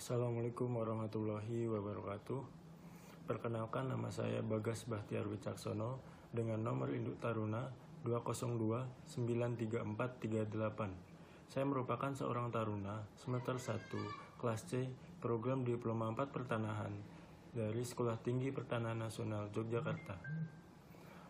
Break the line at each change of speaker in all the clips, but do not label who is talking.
Assalamualaikum warahmatullahi wabarakatuh. Perkenalkan, nama saya Bagas Bahtiar Wicaksono dengan nomor induk Taruna 202934338. Saya merupakan seorang taruna semester 1 kelas C program Diploma 4 Pertanahan dari Sekolah Tinggi Pertanahan Nasional Yogyakarta.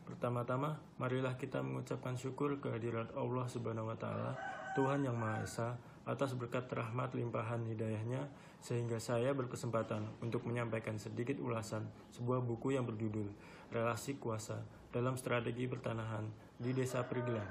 Pertama-tama, marilah kita mengucapkan syukur kehadirat Allah Subhanahu wa Ta'ala, Tuhan Yang Maha Esa, atas berkat rahmat limpahan hidayahnya, sehingga saya berkesempatan untuk menyampaikan sedikit ulasan sebuah buku yang berjudul Relasi Kuasa dalam Strategi Pertanahan di Desa Prigelan.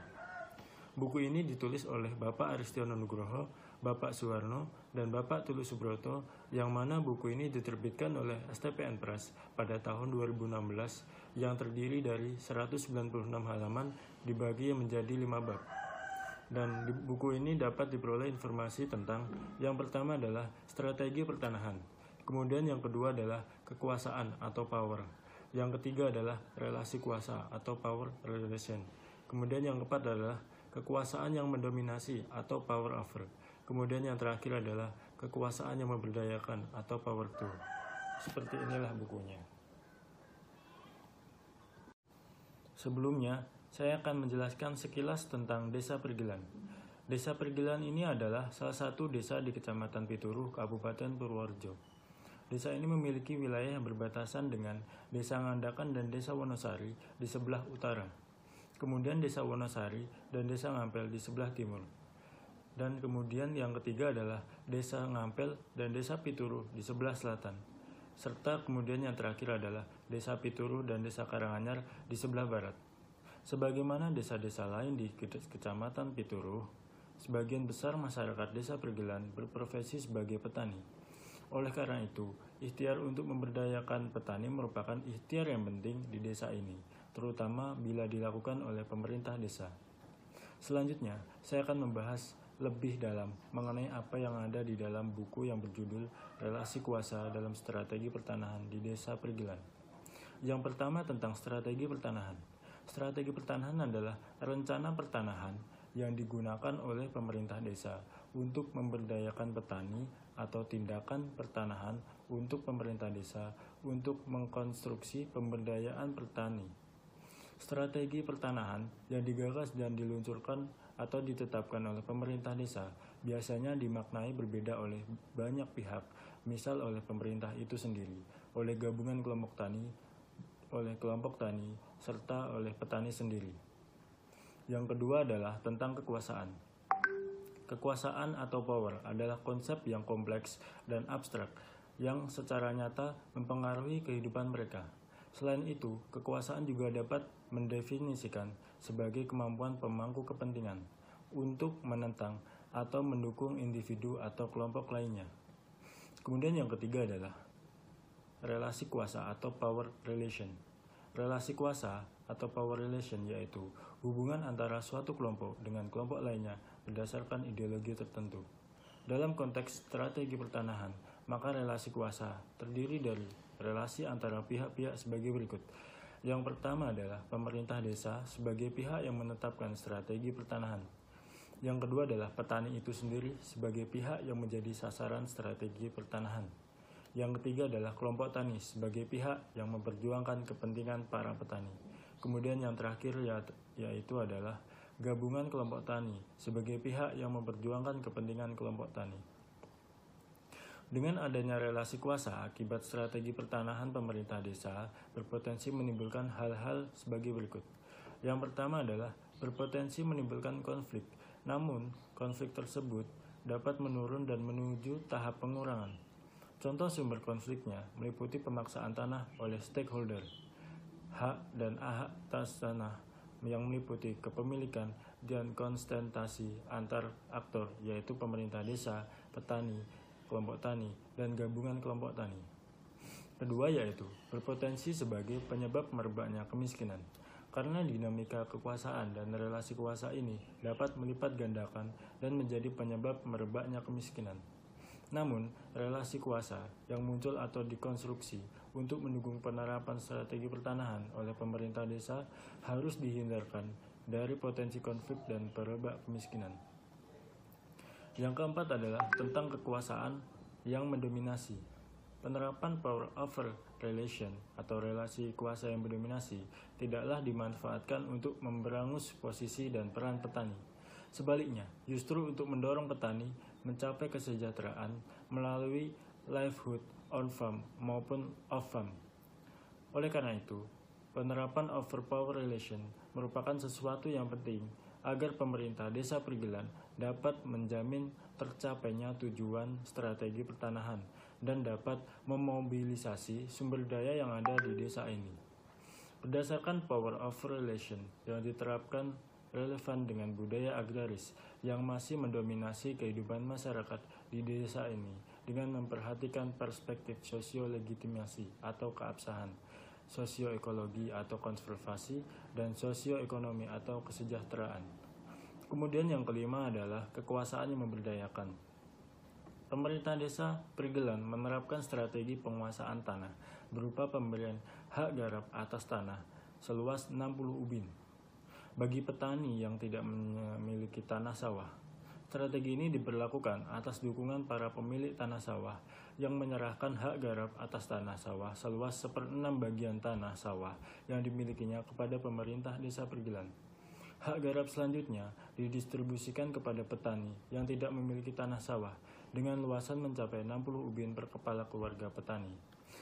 Buku ini ditulis oleh Bapak Aristiono Nugroho, Bapak Suwarno, dan Bapak Tulus Subroto, yang mana buku ini diterbitkan oleh STPN Press pada tahun 2016, yang terdiri dari 196 halaman dibagi menjadi 5 bab. Dan di buku ini dapat diperoleh informasi tentang yang pertama adalah strategi pertanahan, kemudian yang kedua adalah kekuasaan atau power, yang ketiga adalah relasi kuasa atau power relation, kemudian yang keempat adalah kekuasaan yang mendominasi atau power over, kemudian yang terakhir adalah kekuasaan yang memberdayakan atau power to. Seperti inilah bukunya. Sebelumnya, saya akan menjelaskan sekilas tentang Desa Prigelan. Desa Prigelan ini adalah salah satu desa di Kecamatan Pituruh, Kabupaten Purworejo. Desa ini memiliki wilayah yang berbatasan dengan Desa Ngandakan dan Desa Wonosari di sebelah utara. Kemudian Desa Wonosari dan Desa Ngampel di sebelah timur. Dan kemudian yang ketiga adalah Desa Ngampel dan Desa Pituruh di sebelah selatan. Serta kemudian yang terakhir adalah Desa Pituruh dan Desa Karanganyar di sebelah barat. Sebagaimana desa-desa lain di Kecamatan Pituruh, sebagian besar masyarakat Desa Prigelan berprofesi sebagai petani. Oleh karena itu, ikhtiar untuk memberdayakan petani merupakan ikhtiar yang penting di desa ini, terutama bila dilakukan oleh pemerintah desa. Selanjutnya, saya akan membahas lebih dalam mengenai apa yang ada di dalam buku yang berjudul Relasi Kuasa dalam Strategi Pertanahan di Desa Prigelan. Yang pertama tentang strategi pertanahan. Strategi pertanahan adalah rencana pertanahan yang digunakan oleh pemerintah desa untuk memberdayakan petani atau tindakan pertanahan untuk pemerintah desa untuk mengkonstruksi pemberdayaan petani. Strategi pertanahan yang digagas dan diluncurkan atau ditetapkan oleh pemerintah desa biasanya dimaknai berbeda oleh banyak pihak, misal oleh pemerintah itu sendiri, oleh gabungan kelompok tani, oleh kelompok tani, serta oleh petani sendiri. Yang kedua adalah tentang kekuasaan. Kekuasaan atau power adalah konsep yang kompleks dan abstrak yang secara nyata mempengaruhi kehidupan mereka. Selain itu, kekuasaan juga dapat mendefinisikan sebagai kemampuan pemangku kepentingan untuk menentang atau mendukung individu atau kelompok lainnya. Kemudian yang ketiga adalah relasi kuasa atau power relation. Relasi kuasa atau power relation yaitu hubungan antara suatu kelompok dengan kelompok lainnya berdasarkan ideologi tertentu. Dalam konteks strategi pertanahan, maka relasi kuasa terdiri dari relasi antara pihak-pihak sebagai berikut. Yang pertama adalah pemerintah desa sebagai pihak yang menetapkan strategi pertanahan. Yang kedua adalah petani itu sendiri sebagai pihak yang menjadi sasaran strategi pertanahan. Yang ketiga adalah kelompok tani sebagai pihak yang memperjuangkan kepentingan para petani. Kemudian yang terakhir yaitu adalah gabungan kelompok tani sebagai pihak yang memperjuangkan kepentingan kelompok tani. Dengan adanya relasi kuasa akibat strategi pertanahan, pemerintah desa berpotensi menimbulkan hal-hal sebagai berikut. Yang pertama adalah berpotensi menimbulkan konflik, namun konflik tersebut dapat menurun dan menuju tahap pengurangan. Contoh sumber konfliknya meliputi pemaksaan tanah oleh stakeholder, hak dan hak atas tanah yang meliputi kepemilikan dan konsentrasi antar aktor yaitu pemerintah desa, petani, kelompok tani, dan gabungan kelompok tani. Kedua yaitu berpotensi sebagai penyebab merebaknya kemiskinan. Karena dinamika kekuasaan dan relasi kuasa ini dapat melipat gandakan dan menjadi penyebab merebaknya kemiskinan. Namun, relasi kuasa yang muncul atau dikonstruksi untuk mendukung penerapan strategi pertanahan oleh pemerintah desa harus dihindarkan dari potensi konflik dan perebak kemiskinan. Yang keempat adalah tentang kekuasaan yang mendominasi. Penerapan power over relation atau relasi kuasa yang mendominasi tidaklah dimanfaatkan untuk memberangus posisi dan peran petani. Sebaliknya, justru untuk mendorong petani mencapai kesejahteraan melalui livelihood on farm maupun off farm. Oleh karena itu, penerapan over power relation merupakan sesuatu yang penting agar pemerintah desa Prigelan dapat menjamin tercapainya tujuan strategi pertanahan dan dapat memobilisasi sumber daya yang ada di desa ini. Berdasarkan power over relation yang diterapkan relevan dengan budaya agraris yang masih mendominasi kehidupan masyarakat di desa ini dengan memperhatikan perspektif sosio-legitimasi atau keabsahan, sosioekologi atau konservasi, dan sosioekonomi atau kesejahteraan. Kemudian yang kelima adalah kekuasaan yang memberdayakan. Pemerintah desa Prigelan menerapkan strategi penguasaan tanah berupa pemberian hak garap atas tanah seluas 60 ubin bagi petani yang tidak memiliki tanah sawah. Strategi ini diberlakukan atas dukungan para pemilik tanah sawah yang menyerahkan hak garap atas tanah sawah seluas 1/6 bagian tanah sawah yang dimilikinya kepada pemerintah desa Prigelan. Hak garap selanjutnya didistribusikan kepada petani yang tidak memiliki tanah sawah dengan luasan mencapai 60 ubin per kepala keluarga petani.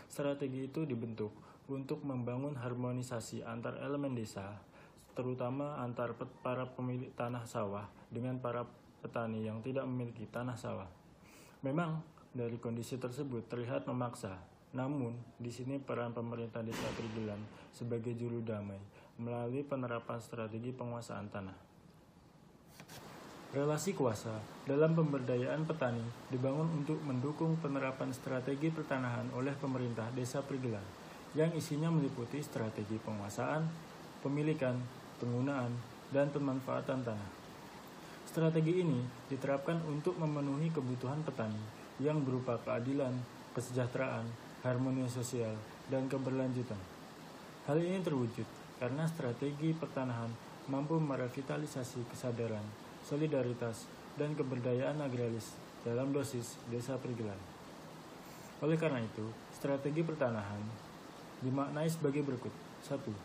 Strategi itu dibentuk untuk membangun harmonisasi antar elemen desa, terutama antar para pemilik tanah sawah dengan para petani yang tidak memiliki tanah sawah. Memang dari kondisi tersebut terlihat memaksa, namun di sini peran pemerintah desa Prigelan sebagai juru damai melalui penerapan strategi penguasaan tanah. Relasi kuasa dalam pemberdayaan petani dibangun untuk mendukung penerapan strategi pertanahan oleh pemerintah desa Prigelan yang isinya meliputi strategi penguasaan, pemilikan, penggunaan, dan pemanfaatan tanah. Strategi ini diterapkan untuk memenuhi kebutuhan petani yang berupa keadilan, kesejahteraan, harmoni sosial, dan keberlanjutan. Hal ini terwujud karena strategi pertanahan mampu merevitalisasi kesadaran, solidaritas, dan keberdayaan agraris dalam dosis desa Prigelan. Oleh karena itu, strategi pertanahan dimaknai sebagai berikut. 1.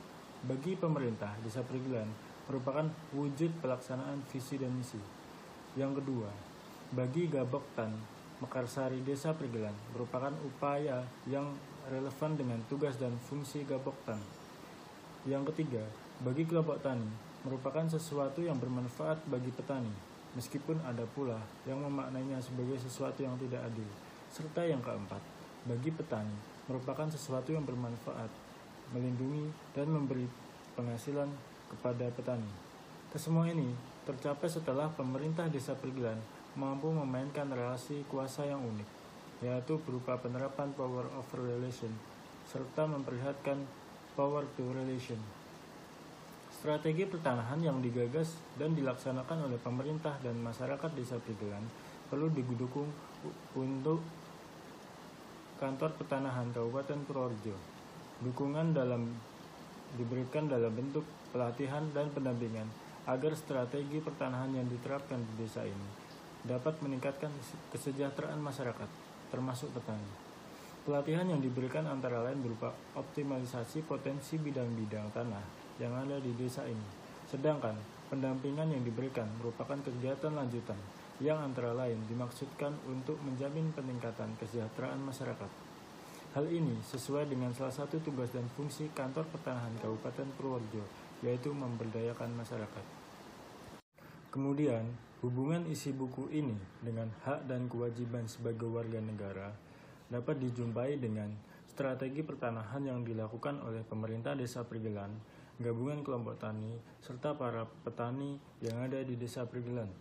Bagi pemerintah desa Prigelan merupakan wujud pelaksanaan visi dan misi. Yang kedua, bagi Gaboktan Mekarsari desa Prigelan merupakan upaya yang relevan dengan tugas dan fungsi Gaboktan. Yang ketiga, bagi kelompok tani merupakan sesuatu yang bermanfaat bagi petani, meskipun ada pula yang memaknainya sebagai sesuatu yang tidak adil. Serta yang keempat, bagi petani merupakan sesuatu yang bermanfaat, melindungi dan memberi penghasilan kepada petani. Kesemua ini tercapai setelah pemerintah desa Prigelan mampu memainkan relasi kuasa yang unik, yaitu berupa penerapan power over relation serta memperlihatkan power to relation. Strategi pertanahan yang digagas dan dilaksanakan oleh pemerintah dan masyarakat desa Prigelan perlu didukung untuk kantor pertanahan Kabupaten Purworejo. Dukungan diberikan dalam bentuk pelatihan dan pendampingan agar strategi pertanahan yang diterapkan di desa ini dapat meningkatkan kesejahteraan masyarakat, termasuk petani. Pelatihan yang diberikan antara lain berupa optimalisasi potensi bidang-bidang tanah yang ada di desa ini. Sedangkan pendampingan yang diberikan merupakan kegiatan lanjutan yang antara lain dimaksudkan untuk menjamin peningkatan kesejahteraan masyarakat. Hal ini sesuai dengan salah satu tugas dan fungsi kantor pertanahan Kabupaten Purworejo, yaitu memberdayakan masyarakat. Kemudian, hubungan isi buku ini dengan hak dan kewajiban sebagai warga negara dapat dijumpai dengan strategi pertanahan yang dilakukan oleh pemerintah desa Prigelan, gabungan kelompok tani, serta para petani yang ada di desa Prigelan.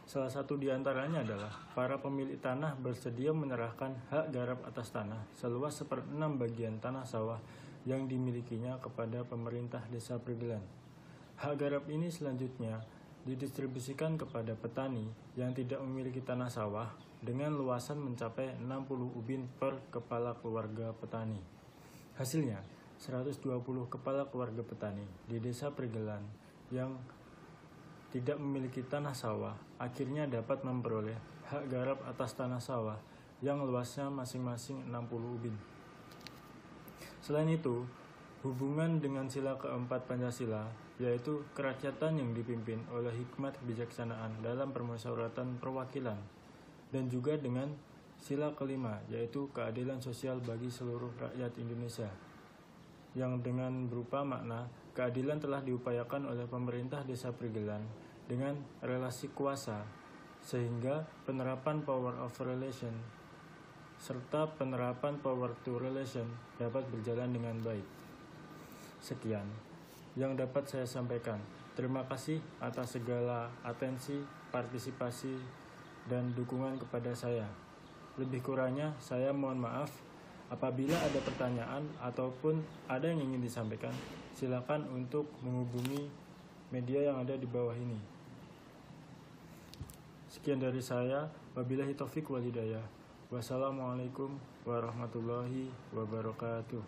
Salah satu di antaranya adalah para pemilik tanah bersedia menyerahkan hak garap atas tanah seluas 1/6 bagian tanah sawah yang dimilikinya kepada pemerintah desa Prigelan. Hak garap ini selanjutnya didistribusikan kepada petani yang tidak memiliki tanah sawah dengan luasan mencapai 60 ubin per kepala keluarga petani. Hasilnya, 120 kepala keluarga petani di desa Prigelan yang tidak memiliki tanah sawah akhirnya dapat memperoleh hak garap atas tanah sawah yang luasnya masing-masing 60 ubin. Selain itu, hubungan dengan sila keempat Pancasila, yaitu kerakyatan yang dipimpin oleh hikmat kebijaksanaan dalam permusyawaratan perwakilan, dan juga dengan sila kelima, yaitu keadilan sosial bagi seluruh rakyat Indonesia, yang dengan berupa makna keadilan telah diupayakan oleh pemerintah Desa Pergelan dengan relasi kuasa, sehingga penerapan power of relation serta penerapan power to relation dapat berjalan dengan baik. Sekian yang dapat saya sampaikan. Terima kasih atas segala atensi, partisipasi, dan dukungan kepada saya. Lebih kurangnya saya mohon maaf. Apabila ada pertanyaan ataupun ada yang ingin disampaikan, silakan untuk menghubungi media yang ada di bawah ini. Sekian dari saya. Wabillahi taufik wal hidayah. Wassalamualaikum warahmatullahi wabarakatuh.